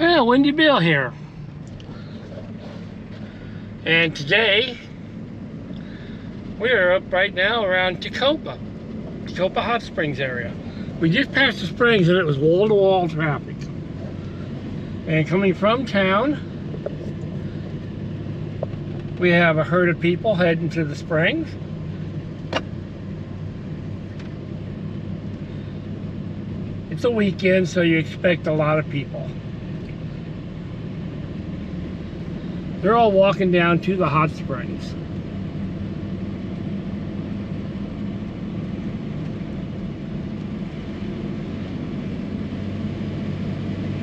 Well, Windy Bill here. And today, we're up right now around Tecopa Hot Springs area. We just passed the springs and it was wall-to-wall traffic. And coming from town, we have a herd of people heading to the springs. It's a weekend, so you expect a lot of people. They're all walking down to the hot springs.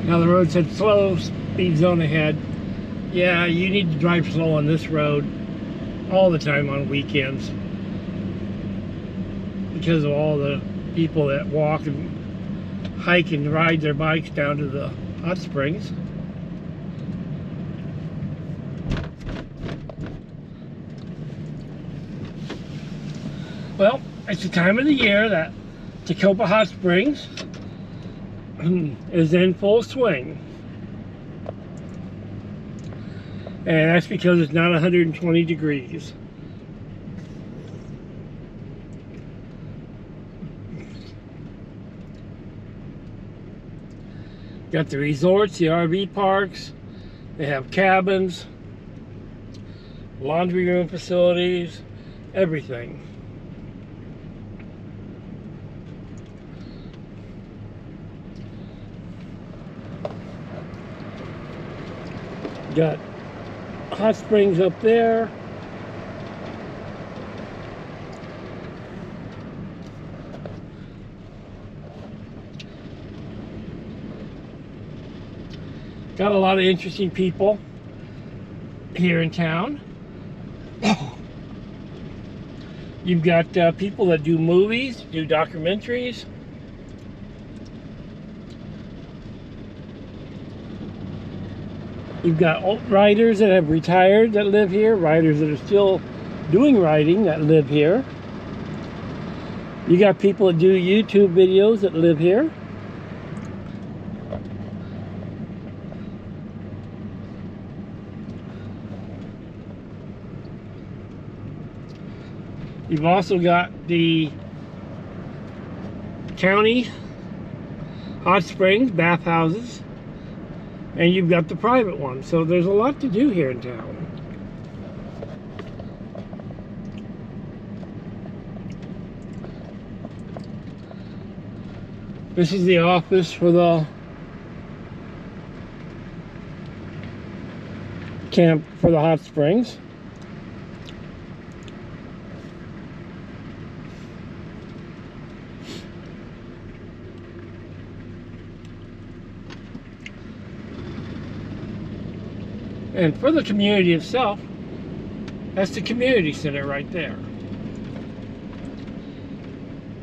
Now the road said slow, speed zone ahead. Yeah, you need to drive slow on this road all the time on weekends because of all the people that walk and hike and ride their bikes down to the hot springs. Well, it's the time of the year that Tecopa Hot Springs is in full swing. And that's because it's not 120 degrees. Got the resorts, the RV parks, they have cabins, laundry room facilities, everything. Got hot springs up there. Got a lot of interesting people here in town. You've got people that do movies, do documentaries. You've got riders that have retired that live here, riders that are still doing riding that live here. You got people that do YouTube videos that live here. You've also got the county hot springs, bathhouses. And you've got the private one, so there's a lot to do here in town. This is the office for the camp for the hot springs. And for the community itself, that's the community center right there.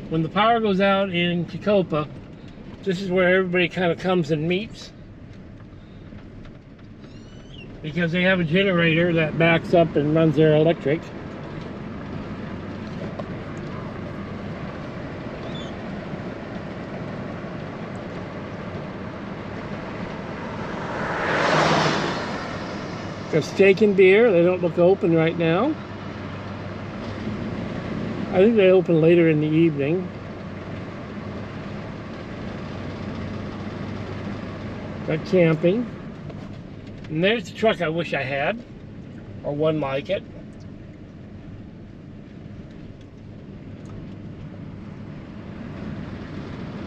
When the power goes out in Tecopa, this is where everybody kind of comes and meets, because they have a generator that backs up and runs their electric. Got steak and beer. They don't look open right now. I think they open later in the evening. Got camping. And there's the truck I wish I had, or one like it.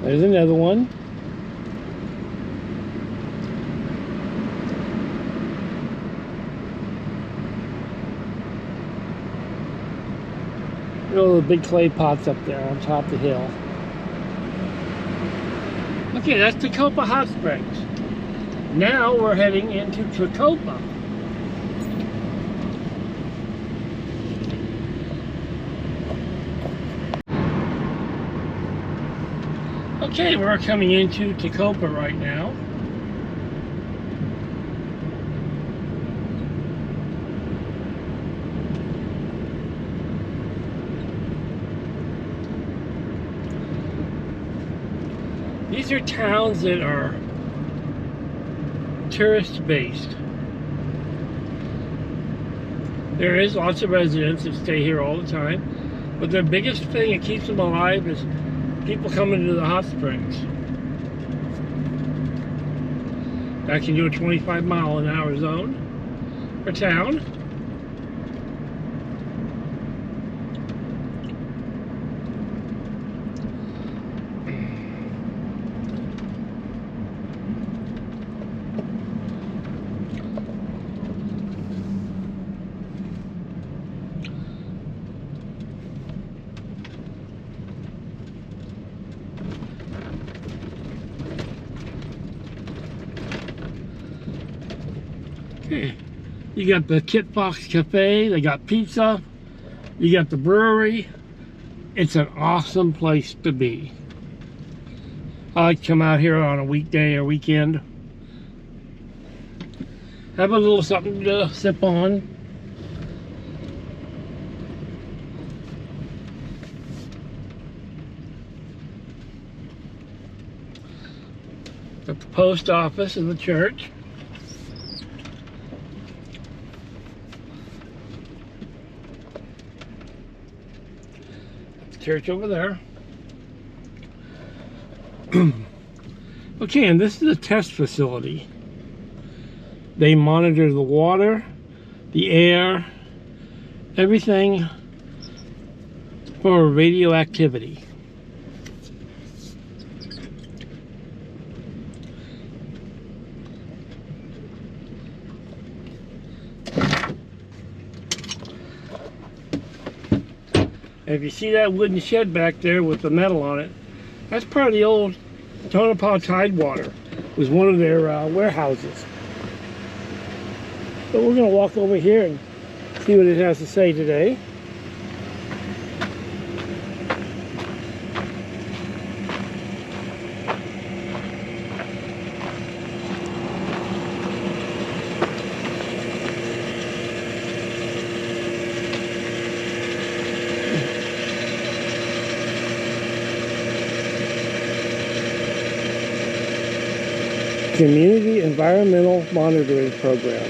There's another one. All the big clay pots up there on top of the hill. Okay, that's Tecopa Hot Springs. Now we're heading into Tecopa. Okay, we're coming into Tecopa right now. These are towns that are tourist based. There is lots of residents that stay here all the time, but the biggest thing that keeps them alive is people coming to the hot springs. That can do a 25-mile-an-hour zone or town. Okay. You got the Kit Fox Cafe, they got pizza, you got the brewery. It's an awesome place to be. I like to come out here on a weekday or weekend. Have a little something to sip on. Got the post office and the church. Church over there. Okay, and this is a test facility. They monitor the water, the air, everything for radioactivity. If you see that wooden shed back there with the metal on it, that's part of the old Tonopah Tidewater. It was one of their warehouses. But we're going to walk over here and see what it has to say today. Community Environmental Monitoring Program.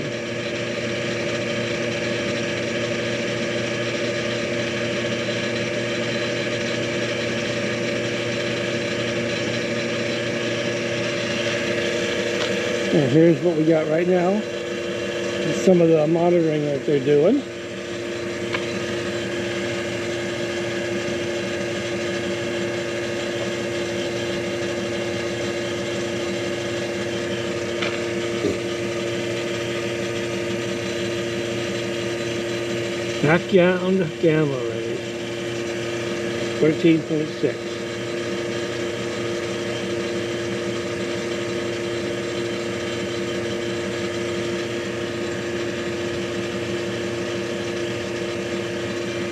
And here's what we got right now. Some of the monitoring that they're doing. Background gamma rays, 13.6.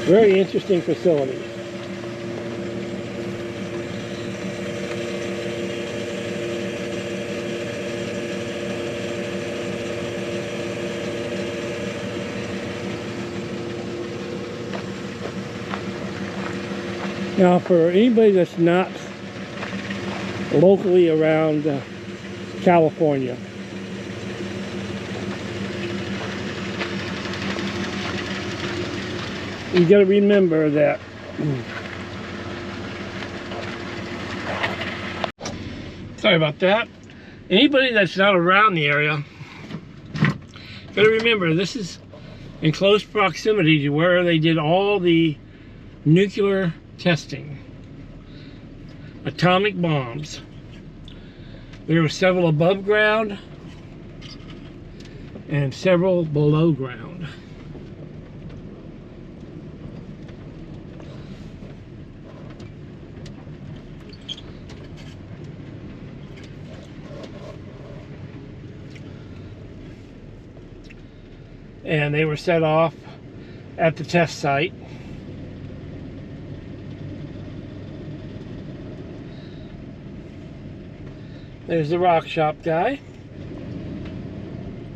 Very interesting facility. Now, for anybody that's not locally around California, you got to remember that sorry about that. Anybody that's not around the area, got to remember this is in close proximity to where they did all the nuclear testing, atomic bombs. There were several above ground and several below ground. And they were set off at the test site. There's the rock shop guy.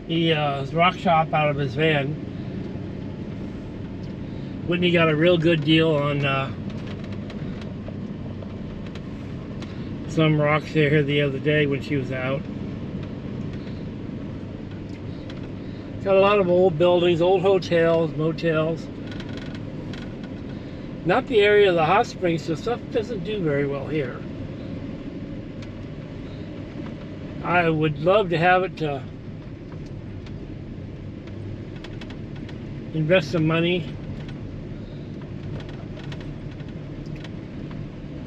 He rock shop out of his van. Whitney got a real good deal on some rocks there the other day when she was out. Got a lot of old buildings, old hotels, motels. Not the area of the hot springs, so stuff doesn't do very well here. I would love to have it to invest some money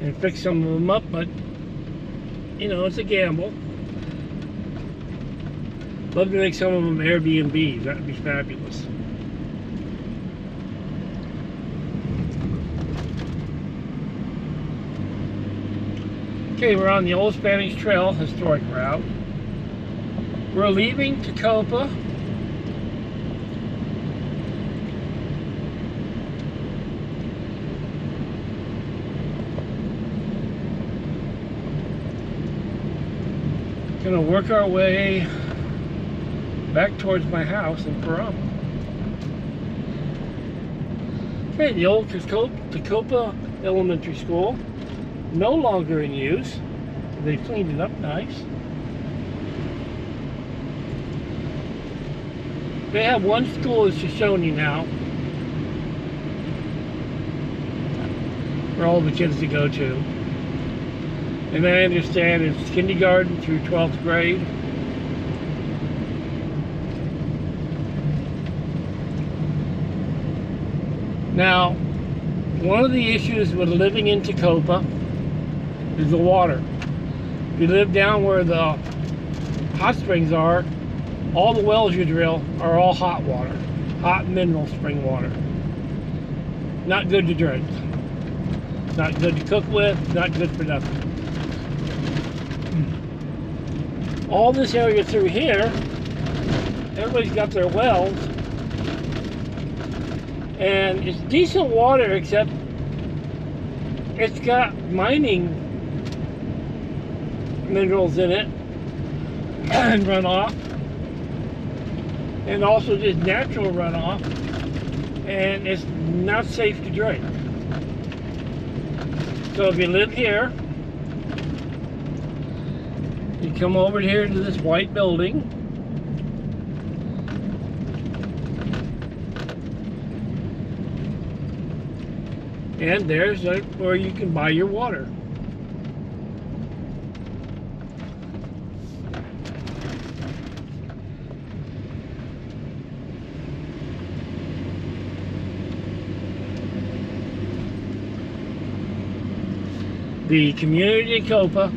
and fix some of them up, but you know, it's a gamble. Love to make some of them Airbnbs. That would be fabulous. Okay, we're on the Old Spanish Trail historic route. We're leaving Tecopa. Gonna work our way back towards my house in Pahrump. Okay, the old Tecopa Elementary School, no longer in use. They cleaned it up nice. They have one school that's Shoshone now for all the kids to go to. And I understand it's kindergarten through 12th grade. Now, one of the issues with living in Tecopa is the water. If you live down where the hot springs are, all the wells you drill are all hot water, hot mineral spring water. Not good to drink. Not good to cook with, not good for nothing. All this area through here, everybody's got their wells, and it's decent water, except it's got mining minerals in it and runoff, and also just natural runoff, and it's not safe to drink. So if you live here, you come over here to this white building, and there's where you can buy your water. The community of Tecopa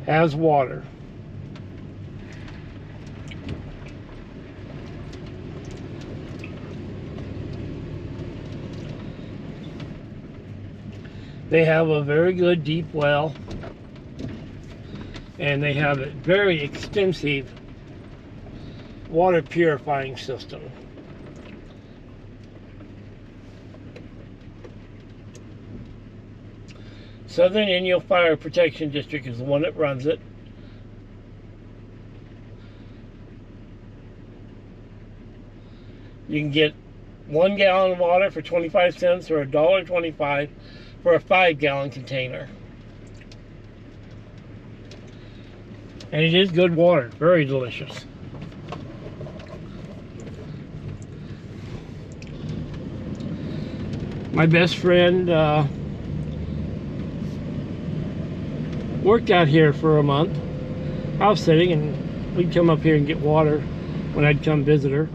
has water. They have a very good deep well, and they have a very extensive water purifying system. Southern Inyo Fire Protection District is the one that runs it. You can get 1 gallon of water for 25 cents or $1.25 for a 5-gallon container. And it is good water, very delicious. My best friend worked out here for a month, house sitting, and we'd come up here and get water when I'd come visit her.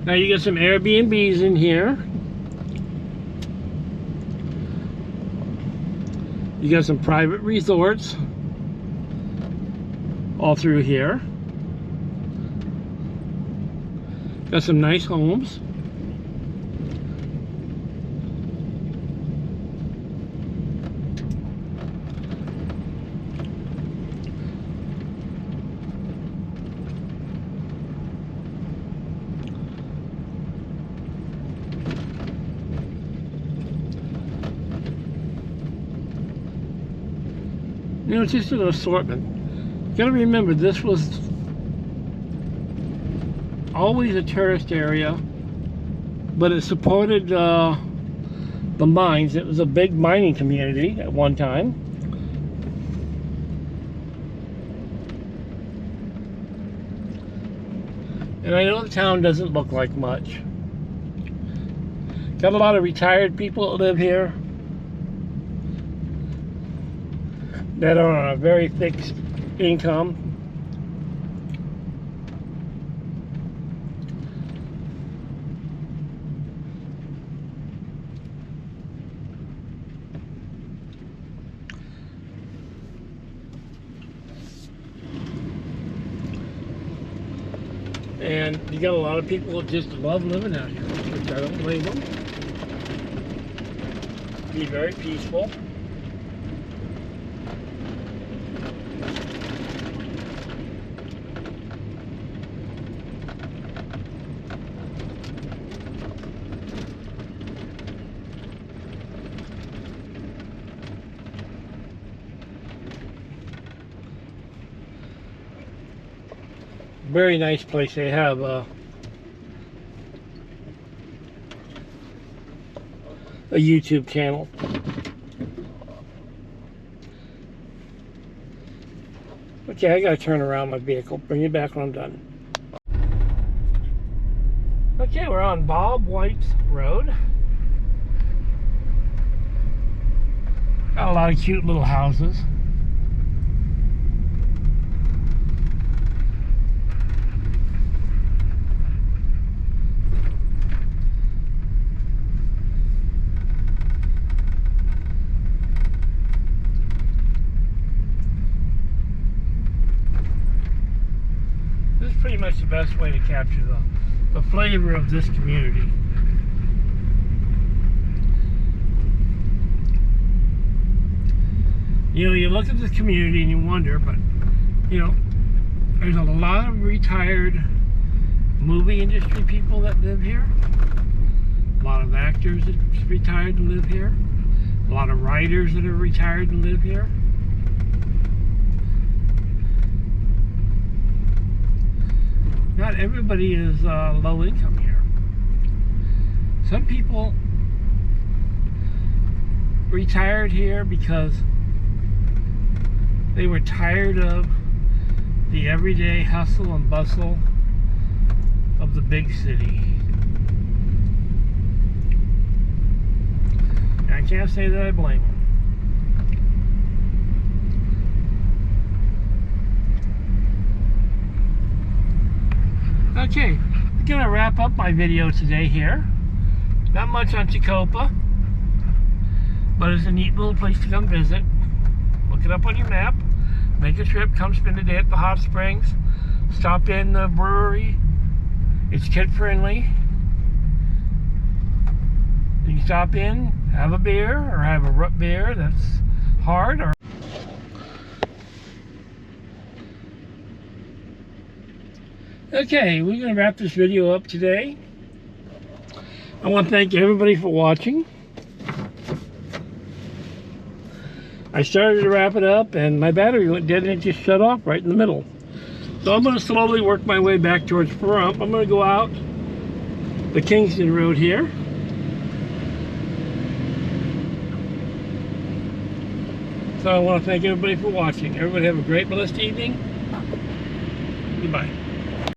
Now you got some Airbnbs in here. You got some private resorts all through here. Got some nice homes. You know, it's just an assortment. You gotta remember, this was always a tourist area, but it supported the mines. It was a big mining community at one time. And I know the town doesn't look like much. Got a lot of retired people that live here that are on a very fixed income. And you got a lot of people that just love living out here, which I don't blame them. Be very peaceful. Very nice place. They have a YouTube channel. Okay, I gotta turn around my vehicle. Bring it back when I'm done. Okay, we're on Bob White's Road. Got a lot of cute little houses. Pretty much the best way to capture the flavor of this community. You know, you look at this community and you wonder, but you know, there's a lot of retired movie industry people that live here. A lot of actors that retired and live here. A lot of writers that are retired and live here. Not everybody is low income here. Some people retired here because they were tired of the everyday hustle and bustle of the big city. And I can't say that I blame them. Okay, I'm gonna wrap up my video today here. Not much on Tecopa, but it's a neat little place to come visit. Look it up on your map. Make a trip, come spend a day at the hot springs. Stop in the brewery. It's kid friendly. You can stop in, have a beer, or have a root beer that's hard, or okay, we're going to wrap this video up today. I want to thank everybody for watching. I started to wrap it up and my battery went dead and it just shut off right in the middle. So I'm going to slowly work my way back towards Pahrump. I'm going to go out the Kingston Road here. So I want to thank everybody for watching. Everybody have a great blessed evening. Goodbye.